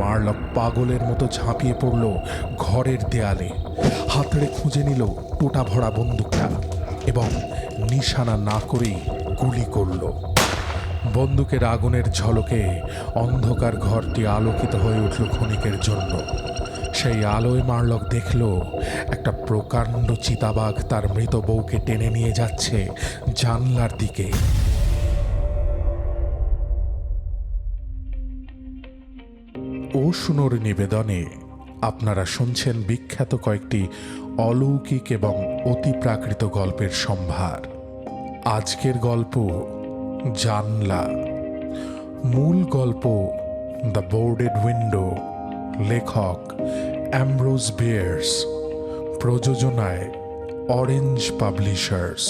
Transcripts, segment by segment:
মারলক পাগলের মতো ঝাঁপিয়ে পড়ল ঘরের দেয়ালে, হাতড়ে খুঁজে নিল টোটা ভরা বন্দুকটা এবং নিশানা না করেই গুলি করল। বন্দুকের আগুনের ঝলকে অন্ধকার ঘরটি আলোকিত হয়ে উঠল ক্ষণিকের জন্য। সেই আলোয় মারলক দেখল একটা প্রকাণ্ড চিতাবাঘ তার মৃত বউকে টেনে নিয়ে যাচ্ছে জানলার দিকে। ওশনোর নিবেদনে আপনারা শুনছেন বিখ্যাত কয়েকটি অলৌকিক এবং অতিপ্রাকৃত গল্পের সম্ভার। আজকের গল্প জানলা। মূল গল্প দ্য বোর্ডেড উইন্ডো, লেখক অ্যামব্রোজ বিয়ার্স, প্রযোজনায় অরেঞ্জ পাবলিশার্স।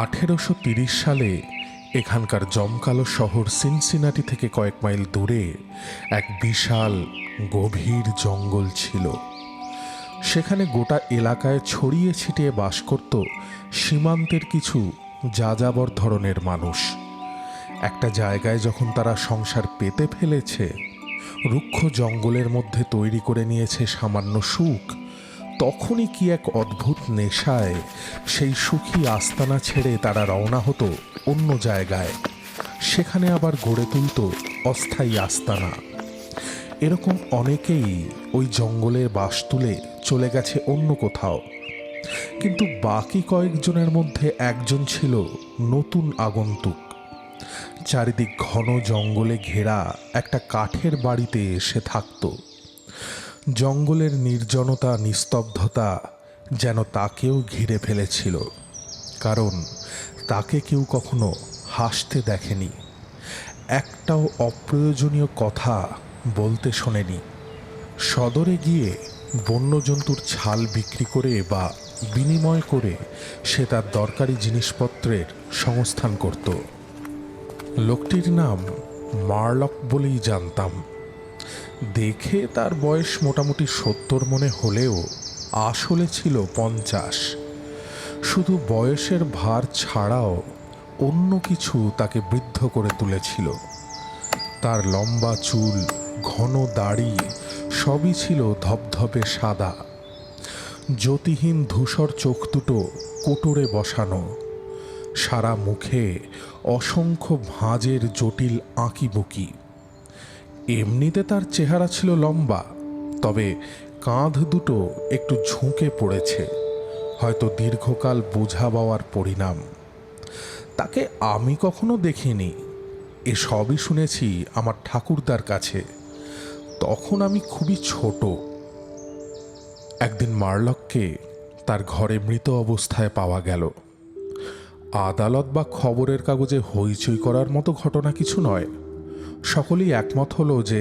1830 সালে এখানকার জমকালো শহর সিনসিনাটি থেকে কয়েক মাইল দূরে এক বিশাল গভীর জঙ্গল ছিল। সেখানে গোটা এলাকায় ছড়িয়ে ছিটিয়ে বাস করত সীমান্তের কিছু যাযাবর ধরনের মানুষ। একটা জায়গায় যখন তারা সংসার পেতে ফেলেছে, রুক্ষ জঙ্গলের মধ্যে তৈরি করে নিয়েছে সামান্য সুখ, তখনই কি এক অদ্ভুত নেশায় সেই সুখী আস্তানা ছেড়ে তারা রওনা হতো অন্য জায়গায়। সেখানে আবার গড়ে তুলত অস্থায়ী আস্তানা। এরকম অনেকেই ওই জঙ্গলের বাস তুলে চলে গেছে অন্য কোথাও, কিন্তু বাকি কয়েকজনের মধ্যে একজন ছিল নতুন আগন্তুক। চারিদিক ঘন জঙ্গলে ঘেরা একটা কাঠের বাড়িতে এসে থাকত। জঙ্গলের নির্জনতা, নিস্তব্ধতা যেন তাকেও ঘিরে ফেলেছিল, কারণ তাকে কেউ কখনো হাসতে দেখেনি, একটাও অপ্রয়োজনীয় কথা বলতে শোনেনি। সদরে গিয়ে বন্যজন্তুর ছাল বিক্রি করে বা বিনিময় করে সে তার দরকারি জিনিসপত্রের সংস্থান করত। লোকটির নাম মারলক বলেই জানতাম। দেখে তার বয়স মোটামুটি 70 মনে হলেও আসলে ছিল 50। শুধু বয়সের ভার ছাড়াও অন্য কিছু তাকে বৃদ্ধ করে তুলেছিল। তার লম্বা চুল, ঘন দাড়ি সবই ছিল ধবধবে সাদা। জ্যোতিহীন ধূসর চোখ দুটো কোটরে বসানো। সারা মুখে অসংখ্য ভাঁজের জটিল আঁকিবুকি। এমনিতে তার চেহারা ছিল লম্বা, তবে কাঁধ দুটো একটু ঝুঁকে পড়েছে, হয়তো দীর্ঘকাল বোঝা বাওয়ার পরিণাম। তাকে আমি কখনো দেখিনি, এসবই শুনেছি আমার ঠাকুরদার কাছে। তখন আমি খুবই ছোট। একদিন মারলককে তার ঘরে মৃত অবস্থায় পাওয়া গেল। আদালত বা খবরের কাগজে হইচই করার মতো ঘটনা কিছু নয়। সকলেই একমত হলো যে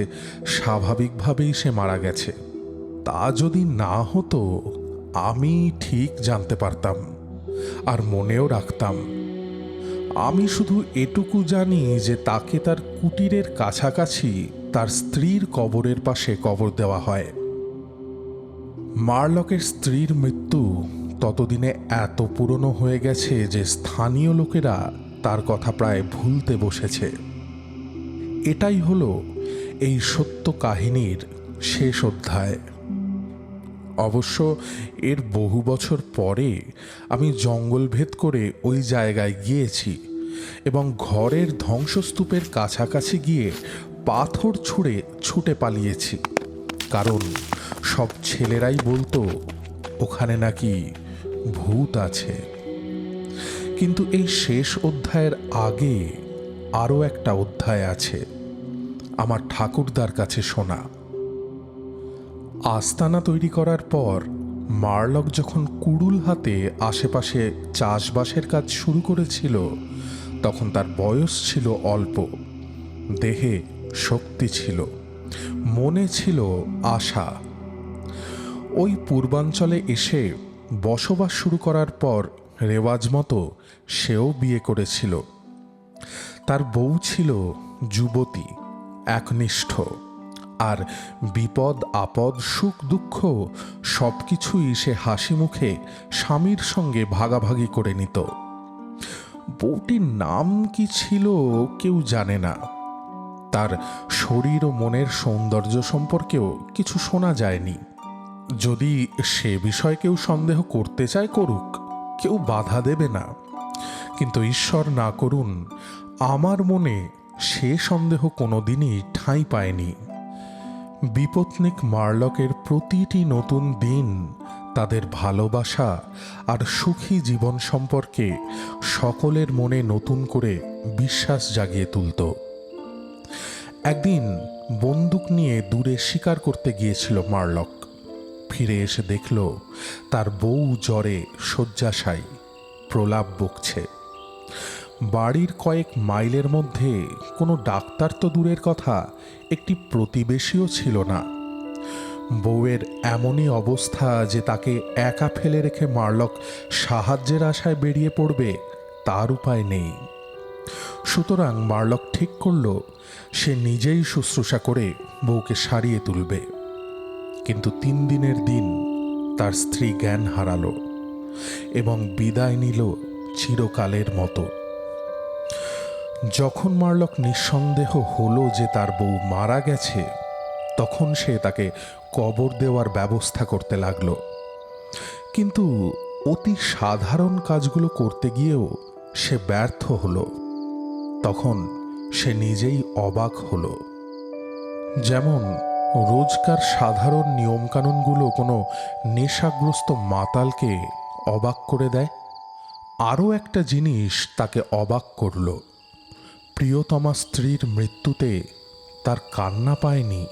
স্বাভাবিকভাবেই সে মারা গেছে। তা যদি না হতো আমি ঠিক জানতে পারতাম আর মনেও রাখতাম। আমি শুধু এটুকু জানি যে তাকে তার কুটিরের কাছাকাছি তার স্ত্রীর কবরের পাশে কবর দেওয়া হয়। মারলকের স্ত্রীর মৃত্যু ততদিনে এত পুরনো হয়ে গেছে যে স্থানীয় লোকেরা তার কথা প্রায় ভুলতে বসেছে। এটাই হলো এই সত্য কাহিনীর শেষ অধ্যায়। অবশ্য এর বহু বছর পরে আমি জঙ্গল ভেদ করে ওই জায়গায় গিয়েছি এবং ঘরের ধ্বংসস্তূপের কাছাকাছি গিয়ে পাথর ছুঁড়ে ছুটে পালিয়েছি, কারণ সব ছেলেরাই বলতো ওখানে নাকি ভূত আছে। কিন্তু এই শেষ অধ্যায়ের আগে আরও একটা অধ্যায় আছে, আমার ঠাকুরদার কাছে শোনা। আস্তানা তৈরি করার পর মারলক যখন কুড়ুল হাতে আশেপাশে চাষবাসের কাজ শুরু করেছিল, তখন তার বয়স ছিল অল্প। দেহে শক্তি ছিল, মনে ছিল আশা। ওই পূর্বাঞ্চলে এসে বসবাস শুরু করার পর রেওয়াজ মতো সেও বিয়ে করেছিল। তার বউ ছিল যুবতী, একনিষ্ঠ, আর বিপদ আপদ সুখ দুঃখ সব কিছুই সে হাসি মুখে স্বামীর সঙ্গে ভাগাভাগি করে নিত। বউটির নাম কি ছিল কেউ জানে না, তার শরীর ও মনের সৌন্দর্য সম্পর্কেও কিছু শোনা যায়নি। যদি সে বিষয়ে কেউ সন্দেহ করতে চায় করুক, কেউ বাধা দেবে না, কিন্তু ঈশ্বর না করুন আমার মনে সে সন্দেহ কোনোদিনই ঠাঁই পায়নি। বিপত্নিক মার্লকের প্রতিটি নতুন দিন তাদের ভালোবাসা আর সুখী জীবন সম্পর্কে সকলের মনে নতুন করে বিশ্বাস জাগিয়ে তুলত। একদিন বন্দুক নিয়ে দূরে শিকার করতে গিয়েছিল মার্লক। ফিরে এসে দেখল তার বউ জ্বরে শয্যাশায়ী, প্রলাপ বকছে। বাড়ির কয়েক মাইলের মধ্যে কোনো ডাক্তার তো দূরের কথা, একটি প্রতিবেশীও ছিল না। বউয়ের এমনই অবস্থা যে তাকে একা ফেলে রেখে মার্লক সাহায্যের আশায় বেরিয়ে পড়বে তার উপায় নেই। সুতরাং মার্লক ঠিক করল সে নিজেই শুশ্রূষা করে বউকে সারিয়ে তুলবে। কিন্তু 3 দিনের দিন তার স্ত্রী জ্ঞান হারালো এবং বিদায় নিল চিরকালের মতো। যখন মার্লক নিঃসন্দেহ হলো যে তার বউ মারা গেছে, তখন সে তাকে কবর দেওয়ার ব্যবস্থা করতে লাগল। কিন্তু অতি সাধারণ কাজগুলো করতে গিয়েও সে ব্যর্থ হলো। তখন সে নিজেই অবাক হলো। যেমন রোজকার সাধারণ নিয়মকানুনগুলো কোনো নেশাগ্রস্ত মাতালকে অবাক করে দেয়, আরও একটা জিনিস তাকে অবাক করল। প্রিয়তমা স্ত্রীর মৃত্যুতে তার কান্না পায়নি।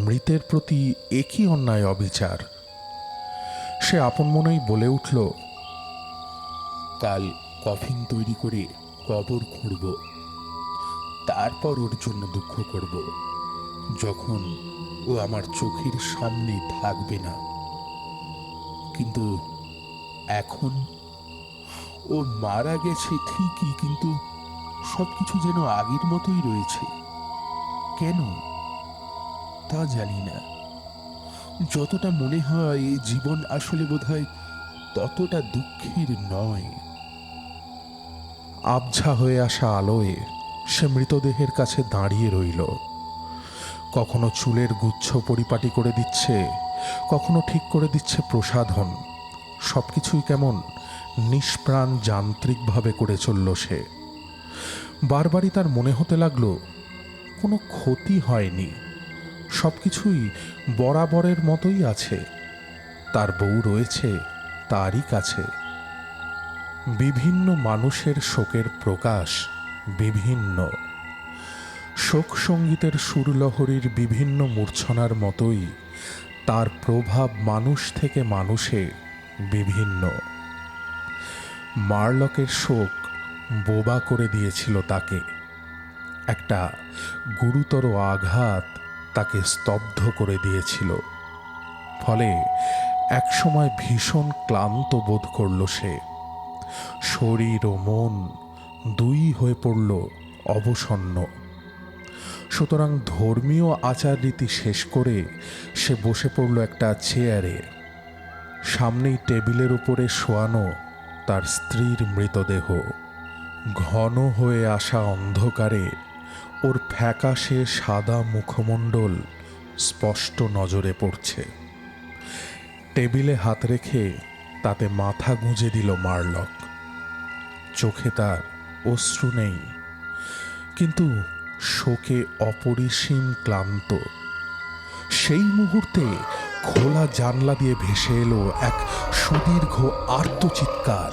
মৃতের প্রতি একই অন্যায় অবিচার। সে আপন মনেই বলে উঠল, কাল কফিন তৈরি করে কবর খুঁড়ব, তারপর ওর জন্য দুঃখ করব যখন ও আমার চোখের সামনে থাকবে না। কিন্তু এখন ও মারা গেছে ঠিকই, কিন্তু সবকিছু যেন আগের মতোই রয়েছে। কেন তা জানি না। যতটা মনে হয় এই জীবন আসলে বোধহয় ততটা দুঃখের নয়। আবঝা হয়ে আসা আলোয় সে মৃতদেহের কাছে দাঁড়িয়ে রইল। কখনো চুলের গুচ্ছ পরিপাটি করে দিচ্ছে, কখনো ঠিক করে দিচ্ছে প্রসাধন। সবকিছুই কেমন নিষ্প্রাণ যান্ত্রিকভাবে করে চলল সে। বারবারই তার মনে হতে লাগলো কোনো ক্ষতি হয়নি, সবকিছুই বরাবরের মতোই আছে। তার বউ রয়েছে তারই কাছে। বিভিন্ন মানুষের শোকের প্রকাশ বিভিন্ন। শোক সঙ্গীতের সুরলহরীর বিভিন্ন মূর্ছনার মতোই তার প্রভাব মানুষ থেকে মানুষে বিভিন্ন। মার্লকের শোক বোবা করে দিয়েছিল তাকে। একটা গুরুতর আঘাত তাকে স্তব্ধ করে দিয়েছিল। ফলে একসময় ভীষণ ক্লান্ত বোধ করল সে। শরীর ও মন দুই হয়ে পড়ল অবসন্ন। সুতরাং ধর্মীয় আচার রীতি শেষ করে সে বসে পড়ল একটা চেয়ারে। সামনেই টেবিলের উপরে শোয়ানো তার স্ত্রীর মৃতদেহ। ঘন হয়ে আসা অন্ধকারে ওর ফ্যাকাশে সাদা মুখমণ্ডল স্পষ্ট নজরে পড়ছে। টেবিলে হাত রেখে তাতে মাথা গুঁজে দিল মার্লক। চোখে তার অশ্রু নেই, কিন্তু শোকে অপরিসীম ক্লান্ত। সেই মুহূর্তে খোলা জানলা দিয়ে ভেসে এলো এক সুদীর্ঘ আর্তচিৎকার,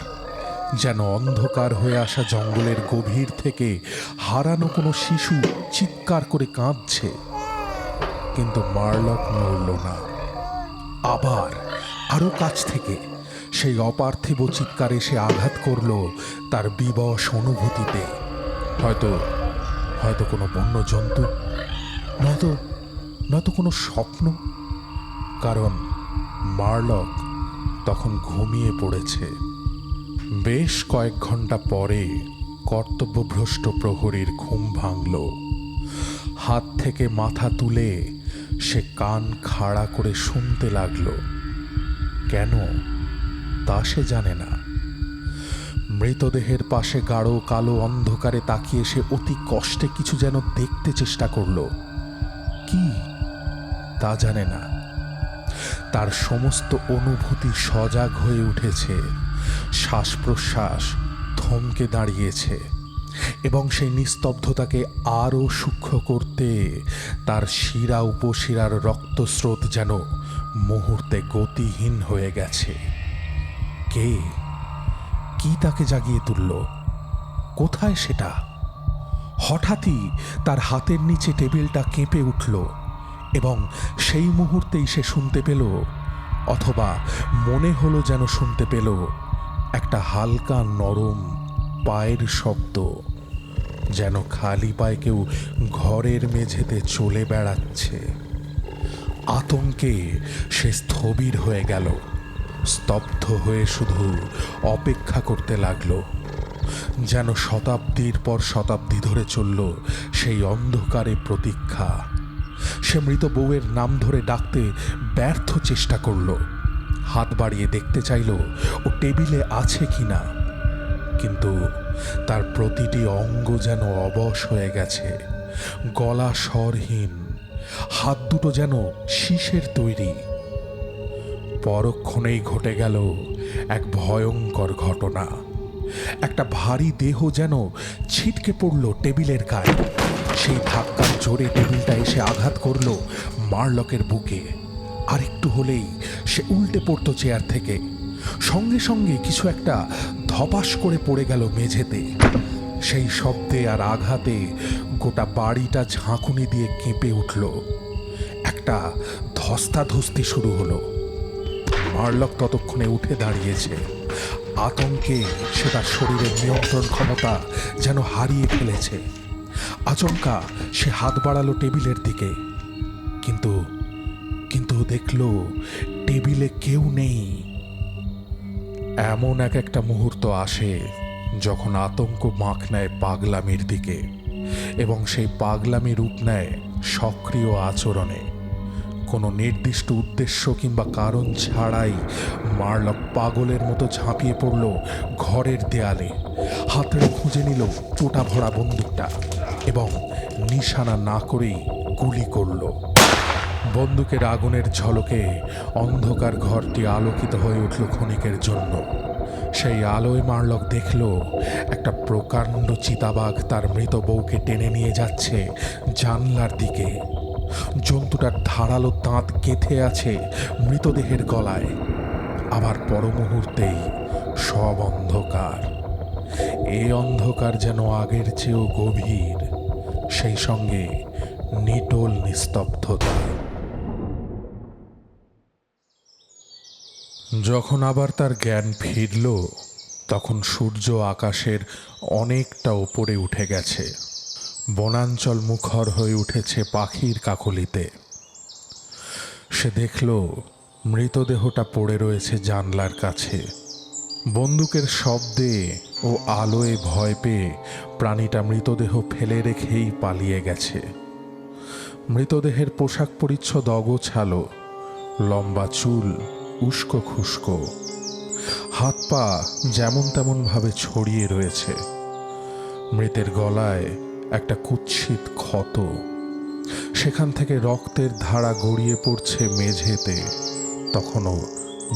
যেন অন্ধকার হয়ে আসা জঙ্গলের গভীর থেকে হারানো কোনো শিশু চিৎকার করে কাঁদছে। কিন্তু মার্লক নড়ল না। আবার আরো কাছ থেকে সেই অপার্থিব চিৎকার এসে আঘাত করল তার বিবশ অনুভূতিতে। হয়তো কোনো বন্য জন্তু, নয়তো কোনো স্বপ্ন। কারণ মার্লক তখন ঘুমিয়ে পড়েছে। বেশ কয়েক ঘন্টা পরে কর্তব্যভ্রষ্ট প্রহরীর ঘুম ভাঙল। হাত থেকে মাথা তুলে সে কান খাড়া করে শুনতে লাগল। কেন তা সে জানে না। মৃতদেহের পাশে গাঢ় কালো অন্ধকারে তাকিয়ে সে অতি কষ্টে কিছু যেন দেখতে চেষ্টা করল। কি তা জানে না। তার সমস্ত অনুভূতি সজাগ হয়ে উঠেছে, শ্বাস প্রশ্বাস থমকে দাঁড়িয়েছে, এবং সেই নিস্তব্ধতাকে আরও সূক্ষ্ম করতে তার শিরা উপশিরার রক্তস্রোত যেন মুহূর্তে গতিহীন হয়ে গেছে। কে, কি তাকে জাগিয়ে তুলল? কোথায় সেটা? হঠাৎই তার হাতের নিচে টেবিলটা কেঁপে উঠল, এবং সেই মুহূর্তেই সে শুনতে পেল, অথবা মনে হলো যেন শুনতে পেল, একটা হালকা নরম পায়ের শব্দ, যেন খালি পায়ে কেউ ঘরের মেঝেতে চলে বেড়াচ্ছে। আতঙ্কে সে স্থবির হয়ে গেল, স্তব্ধ হয়ে শুধু অপেক্ষা করতে লাগলো, যেন শতাব্দীর পর শতাব্দী ধরে চলল সেই অন্ধকারে প্রতীক্ষা। সে মৃত বউয়ের নাম ধরে ডাকতে ব্যর্থ চেষ্টা করল, হাত বাড়িয়ে দেখতে চাইল ও টেবিলে আছে কিনা, কিন্তু তার প্রতিটি অঙ্গ যেন অবশ হয়ে গেছে, গলা স্বরহীন, হাত দুটো যেন শীষের তৈরি। পরক্ষণেই ঘটে গেল এক ভয়ঙ্কর ঘটনা। একটা ভারী দেহ যেন ছিটকে পড়ল টেবিলের গায়ে। সেই ধাক্কার জোরে টেবিলটা এসে আঘাত করল মারলকের বুকে। আর একটু হলেই সে উল্টে পড়তো চেয়ার থেকে। সঙ্গে সঙ্গে কিছু একটা ধপাস করে পড়ে গেল মেঝেতে। সেই শব্দে আর আঘাতে গোটা বাড়িটা ঝাঁকুনি দিয়ে কেঁপে উঠল। একটা ধস্তাধস্তি শুরু হলো। মারলক ততক্ষণে উঠে দাঁড়িয়েছে। আতঙ্কে সে তার শরীরের নিয়ন্ত্রণ ক্ষমতা যেন হারিয়ে ফেলেছে। আচমকা সে হাত বাড়ালো টেবিলের দিকে, কিন্তু কিন্তু দেখল টেবিলে কেউ নেই। এমন একটা মুহূর্ত আসে যখন আতঙ্ক বাঁক নেয় পাগলামির দিকে, এবং সেই পাগলামি রূপ নেয় সক্রিয় আচরণে। কোনো নির্দিষ্ট উদ্দেশ্য কিংবা কারণ ছাড়াই মারলক পাগলের মতো ঝাঁপিয়ে পড়ল ঘরের দেয়ালে, হাতড়ে খুঁজে নিল চোটা ভরা বন্দুকটা এবং নিশানা না করেই গুলি করল। বন্দুকের আগুনের ঝলকে অন্ধকার ঘরটি আলোকিত হয়ে উঠল ক্ষণিকের জন্য। সেই আলোয় মারলক দেখল একটা প্রকাণ্ড চিতাবাঘ তার মৃত বউকে টেনে নিয়ে যাচ্ছে জানলার দিকে। জন্তুটার ধারালো দাঁত গেঁথে আছে মৃতদেহের গলায়। আবার পর মুহূর্তেই সব অন্ধকার। এই অন্ধকার যেন আগের চেয়েও গভীর, সেই সঙ্গে নিটোল নিস্তব্ধতা। যখন আবার তার জ্ঞান ফিরল, তখন সূর্য আকাশের অনেকটা ওপরে উঠে গেছে। বনাঞ্চল মুখর হয়ে উঠেছে পাখির কাকলিতে। সে দেখল মৃতদেহটা পড়ে রয়েছে জানলার কাছে। বন্দুকের শব্দে ও আলোয় ভয় পেয়ে প্রাণীটা মৃতদেহ ফেলে রেখেই পালিয়ে গেছে। মৃতদেহের পোশাক পরিচ্ছদ অগোছালো, লম্বা চুল উস্কো খুস্কো, হাত পা যেমন তেমন ভাবে ছড়িয়ে রয়েছে। মৃতের গলায় একটা কুৎসিত ক্ষত, সেখান থেকে রক্তের ধারা গড়িয়ে পড়ছে মেঝেতে, তখনও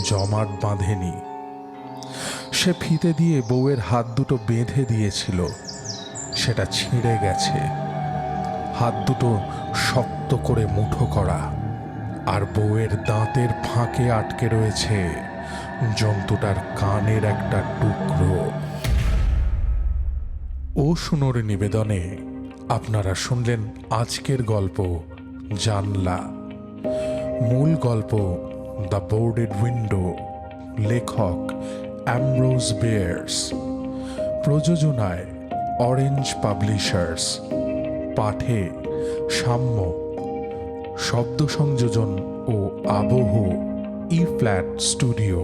জমাট বাঁধেনি। সে ফিতে দিয়ে বউয়ের হাত দুটো বেঁধে দিয়েছিল, সেটা ছিঁড়ে গেছে। হাত দুটো শক্ত করে মুঠো করা, আর বউয়ের দাঁতের ফাঁকে আটকে রয়েছে জন্তুটার কানের একটা টুকরো। ও শুনোর নিবেদনে আপনারা শুনলেন আজকের গল্প জানলা। মূল গল্প দ্য বোর্ডেড উইন্ডো, লেখক অ্যামব্রোজ বেয়ার্স, প্রযোজনায় অরেঞ্জ পাবলিশার্স, পাঠে সাম্য, শব্দ সংযোজন ও আবহ ই ফ্ল্যাট স্টুডিও,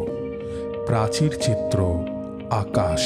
প্রাচীর চিত্র আকাশ।